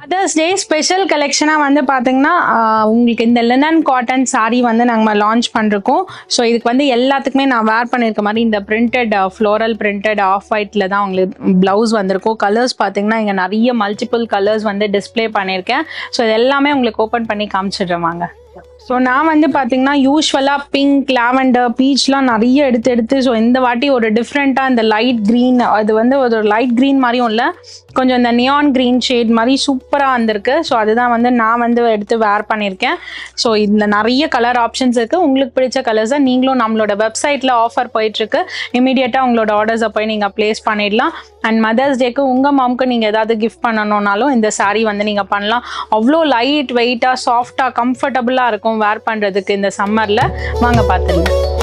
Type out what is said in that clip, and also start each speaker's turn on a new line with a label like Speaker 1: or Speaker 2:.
Speaker 1: Mother's day special கலெக்ஷனாக வந்து பார்த்தீங்கன்னா உங்களுக்கு இந்த லினன் காட்டன் saree வந்து நாங்கள் லான்ச் பண்ணிருக்கோம். ஸோ இதுக்கு வந்து எல்லாத்துக்குமே நான் வேர் பண்ணியிருக்க மாதிரி இந்த பிரிண்டட் ஃப்ளோரல் பிரிண்டட் ஆஃப் ஒயிட்டில் தான் உங்களுக்கு ப்ளவுஸ் வந்திருக்கும். கலர்ஸ் பார்த்தீங்கன்னா இங்கே நிறைய மல்டிபிள் கலர்ஸ் வந்து டிஸ்ப்ளே பண்ணியிருக்கேன். ஸோ இது எல்லாமே உங்களுக்கு ஓப்பன் பண்ணி காமிச்சிடுறேன் வாங்க. ஸோ நான் வந்து பார்த்தீங்கன்னா யூஸ்வலாக பிங்க் லாவெண்டர் பீச்லாம் நிறைய எடுத்து ஸோ இந்த வாட்டி ஒரு டிஃப்ரெண்ட்டாக இந்த லைட் க்ரீன், அது வந்து ஒரு லைட் க்ரீன் மாதிரியும் இல்லை, கொஞ்சம் இந்த நியான் க்ரீன் ஷேட் மாதிரி சூப்பராக வந்திருக்கு. ஸோ அதுதான் வந்து நான் வந்து எடுத்து வேர் பண்ணியிருக்கேன். ஸோ இந்த நிறைய கலர் ஆப்ஷன்ஸ் இருக்குது. உங்களுக்கு பிடிச்ச கலர்ஸை நீங்களும் நம்மளோட வெப்சைட்டில் ஆஃபர் போயிட்டுருக்கு. இமீடியட்டாக உங்களோட ஆர்டர்ஸை போய் நீங்கள் ப்ளேஸ் பண்ணிடலாம். அண்ட் மதர்ஸ் டேக்கு உங்கள் மாம்க்கு நீங்கள் ஏதாவது கிஃப்ட் பண்ணணுன்னாலும் இந்த saree வந்து நீங்கள் பண்ணலாம். அவ்வளோ லைட் வெயிட்டாக சாஃப்டாக கம்ஃபர்டபுளாக இருக்கும் வேர் பண்ணுறதுக்கு இந்த சம்மரில். வாங்க பார்த்துருங்க.